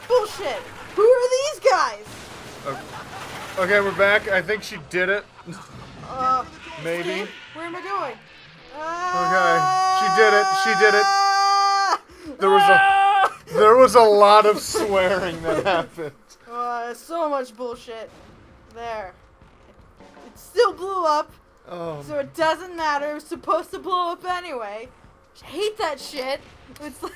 Bullshit! Who are these guys? Okay, we're back. I think she did it. Maybe. Steve, where am I going? Okay, she did it. She did it. There was a lot of swearing that happened. So much bullshit. There. It still blew up. Oh. So it doesn't matter. It was supposed to blow up anyway. I hate that shit. It's like,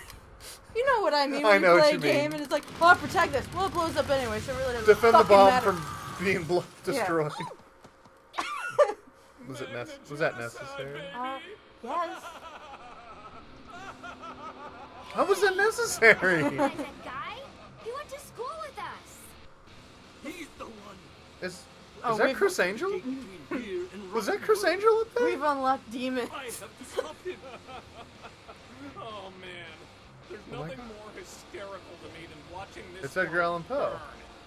you know what I mean when you play a game and it's like, well, I'll protect this. Well, it blows up anyway, so it really doesn't Defend the bomb matter. from being destroyed. Yeah. Was that necessary? Yes. How was that necessary? That guy? He went to school with us. He's the one. Is that Chris Angel? Was that Chris Angel up there? We've unlocked demons. I have to stop him. Oh man, there's nothing more hysterical to me than watching this. It's Edgar Allan Poe.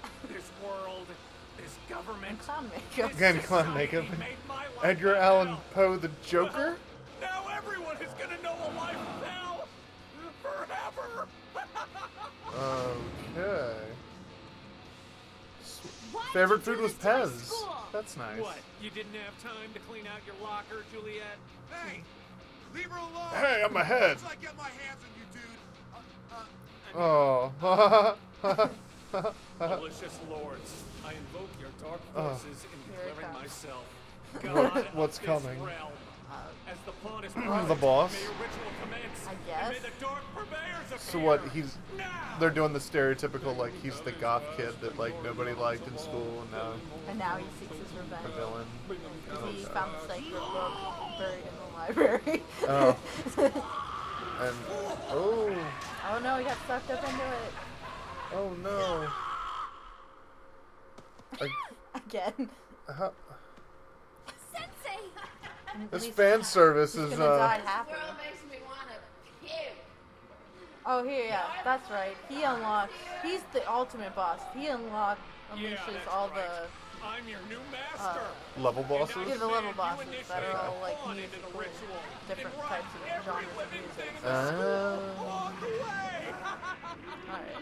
burn. This world, this government. Clown makeup. Again, clown makeup. Edgar Allan Poe, the Joker. Now everyone is gonna know a life of hell forever. Okay. Why Favorite did you food do was this to my Pez. school? That's nice. What? You didn't have time to clean out your locker, Juliet? Hey, leave her alone. Hey, I'm ahead. Once I get my hands on you, dude. Oh. Malicious lords, I invoke your dark forces in declaring myself. What's coming? As the pawn is The boss. may your ritual commence, I and guess. may the dark purveyors appear. So what? They're doing the stereotypical like he's the goth kid that like nobody liked in school, and now And now he seeks his a revenge. villain. He found the sacred book buried in the library. Oh. And oh Oh no, he got sucked up into it. no. Again. Sensei! This fan service is Gonna die happy. makes me wanna puke. Oh, here, yeah, that's right. He's the ultimate boss. He unlocks, unleashes that's all right. I'm your new master. level bosses. the level bosses You that are all like initiate the musical, ritual. different types of genres of music. Walk away. Alright.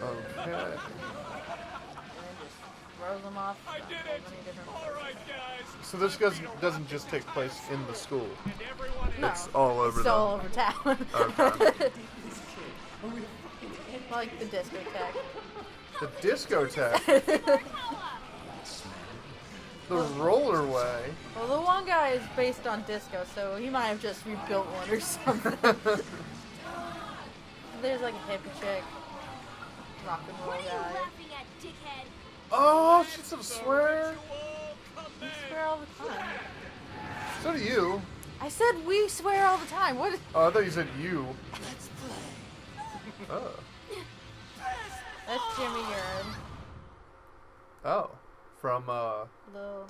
Okay. And then just throws them off. I did it. All right, guys. So this doesn't just take place in the school. And everyone No, It's all over it's all over town. Okay. Like the discotheque. The discotheque. The rollerway. Well, the one guy is based on disco, so he might have just rebuilt one or something. There's like a hippie chick, rock and roll What are you guy. laughing at, dickhead? Oh, she's some swear. We swear all the time. So do you. I said we swear all the time. What? Oh, I thought you said you. Oh. That's Jimmy Urine. Oh. From Little,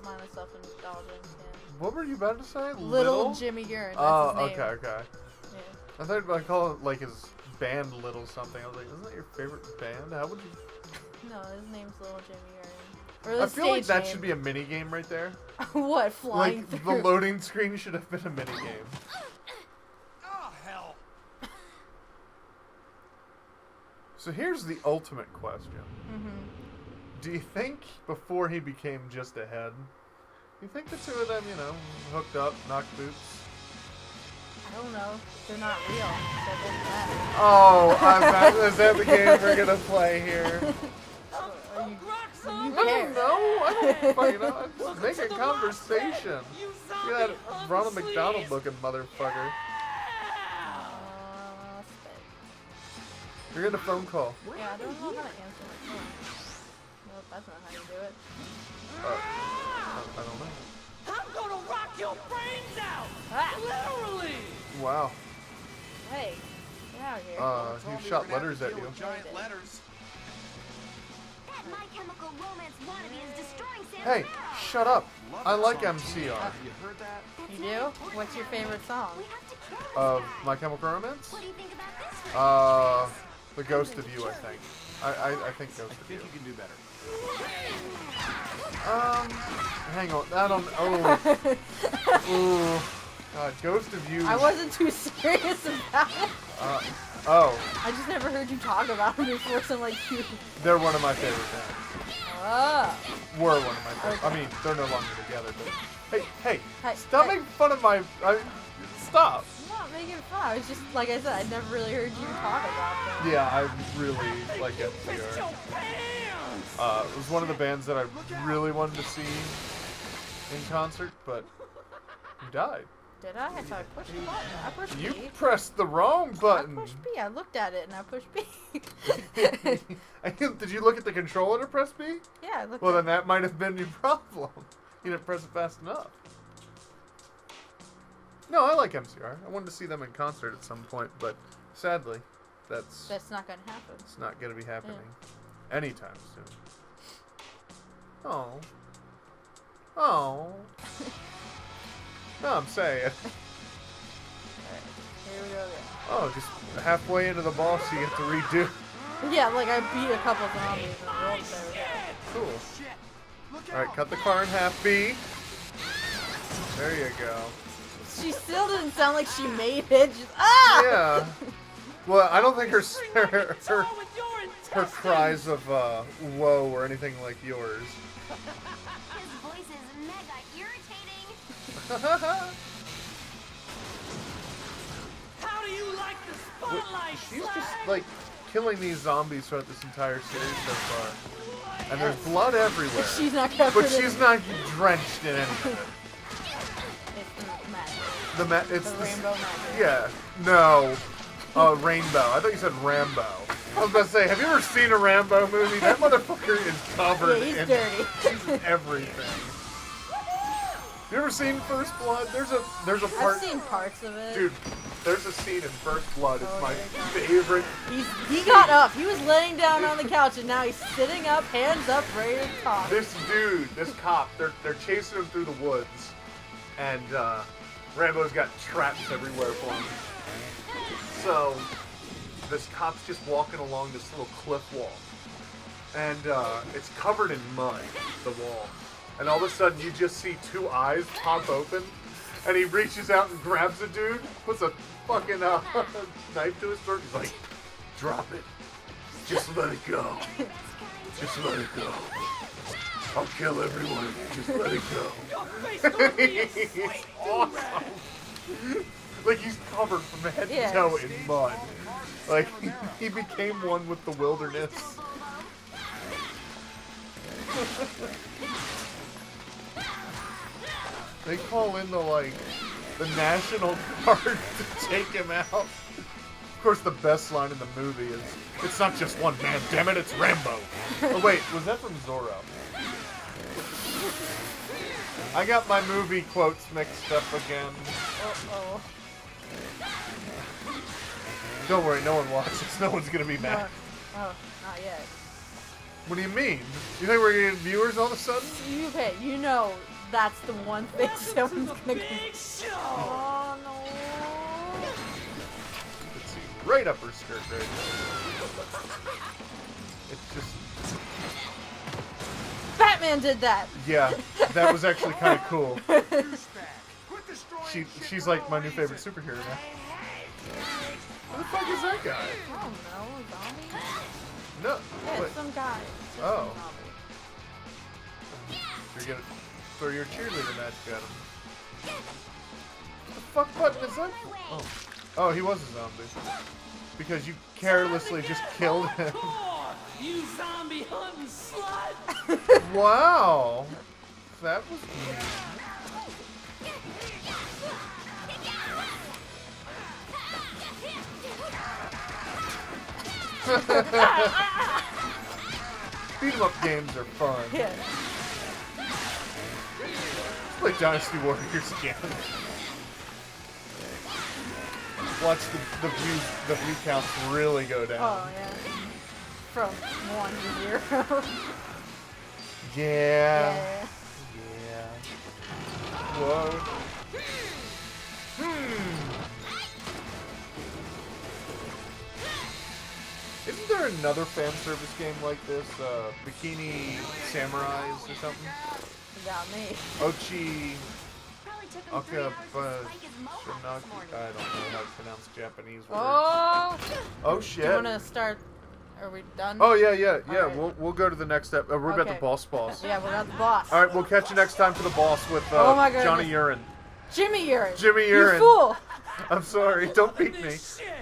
minus self-indulgence. Yeah. what were you about to say? Little Jimmy Urine. That's Oh, his name. okay. Yeah. I thought I'd call it like his band Little something. I was like, isn't that your favorite band? How would you? No, his name's Little Jimmy Urine. Or I the feel like stage that name. should be a mini game right there. What, flying Like through? the loading screen should have been a mini game. Oh hell. So here's the ultimate question. Mm-hmm. Do you think before he became just a head, you think the two of them, hooked up, knocked boots? I don't know. They're not real. So it doesn't matter. Oh, is that the game we're gonna play here? Are you, I you don't care? know. I don't fucking know. I'm just making conversation. Look at that Ronald McDonald looking motherfucker. Spit. You're getting a phone call. Yeah, I don't know how to answer my phone. Nope, that's not how you do it. I don't know. I'm gonna rock your brains out. Ah! Literally. Wow. Hey, get out of here. He shot letters at you. Giant letters. That My Chemical Romance wannabe is destroying Sam's Hey, barrel. shut up. Love I that like song. MCR. You heard that? You do? What's your favorite song? We have to kill this Of guy. My Chemical Romance? What do you think about this one? The Ghost of You, I think. I think Ghost I of think You. you can do better. Hang on. I don't. Oh. Ooh. God, Ghost of You. I wasn't too serious about it. Oh. I just never heard you talk about them before, so I'm like, you. They're one of my favorite bands. Oh. Were one of my favorite. Okay. I mean, they're no longer together, but... Hey, Hey, stop hey. making fun of my... stop. I'm not making fun. I was just, like I said, I never really heard you talk about them. Yeah, I really like MCR. It was one of the bands that I really wanted to see in concert, but you died. Did I? I thought I pushed the button. I pushed You B. pressed the wrong button. I pushed B. I looked at it and I pushed B. Did you look at the controller to press B? Yeah, I looked Well, at then that might have been your problem. You didn't press it fast enough. No, I like MCR. I wanted to see them in concert at some point, but sadly, that's not going to happen. it's not going to be happening anytime soon. Oh. Oh. No, I'm saying. Alright, here we go again. Oh, just halfway into the boss, you get to redo. Yeah, like I beat a couple zombies and rolled there. Cool. Shit. Look All right, out. cut the car in half, B. There you go. She still didn't sound like she made it. Just, ah! Yeah. Well, I don't think her cries of whoa or anything like yours. His voice is mega irritating. How do you like the spotlight? She's just like killing these zombies throughout this entire series so far, and there's blood everywhere. She's not covered But she's not drenched in anything. It's magic. It's The rainbow magic. Yeah. No. Rainbow. I thought you said Rambo. I was about to say, have you ever seen a Rambo movie? That motherfucker is covered Yeah, he's in dirty. everything. You ever seen First Blood? There's a part. I've seen parts of it. Dude, there's a scene in First Blood. It's Oh, my here it favorite. He got up. He was laying down on the couch, and now he's sitting up, hands up, ready to talk. This dude, this cop, they're chasing him through the woods, and Rambo's got traps everywhere for him. So this cop's just walking along this little cliff wall, and it's covered in mud, the wall. And all of a sudden, you just see two eyes pop open, and he reaches out and grabs a dude, puts a fucking knife to his throat. He's like, "Drop it. Just let it go. Just let it go. I'll kill everyone. Just let it go." He's awesome. Like, he's covered from head to toe in mud. Like, he became one with the wilderness. They call in the National Guard to take him out. Of course, the best line in the movie is, "It's not just one man, damn it, it's Rambo." Oh, wait, was that from Zorro? I got my movie quotes mixed up again. Uh-oh. Don't worry, no one watches. No one's gonna be mad. Oh, not yet. What do you mean? You think we're getting viewers all of a sudden? Okay, you know that's the one thing someone's gonna go. Oh no. Let's see, right up her skirt right there. It's just... Batman did that. Yeah, that was actually kind of cool. Quit destroying shit She's for like no my new reason. favorite superhero now. Who the fuck is that guy? I don't know, zombie? No, Yeah, wait. it's some guy. It's just Oh. some zombie. You're gonna throw your cheerleader magic at him. What the fuck button is that for? Oh, he was a zombie. Because you carelessly just killed him. You zombie hunting slut! Wow. That was mean. Beat 'em up games are fun. Yeah. Let's play Dynasty Warriors again. Watch the view counts really go down. Oh yeah. From 1 to 0. Yeah. Yeah. Yeah. Whoa. Isn't there another fan service game like this? Bikini Samurais or something? Got me. Ochi. Probably took him 3 hours to spank his mohawk this morning. I don't know how to pronounce Japanese words. Oh! Oh Do shit. you want to start? Are we done? Oh yeah. right. We'll go to the next step. We're about the Okay. boss. Yeah, we're at the boss. All right, we'll catch you next time for the boss with Oh my goodness. Johnny Urine. Jimmy Urine. Jimmy You Urine. fool! I'm sorry. Don't beat me. This shit.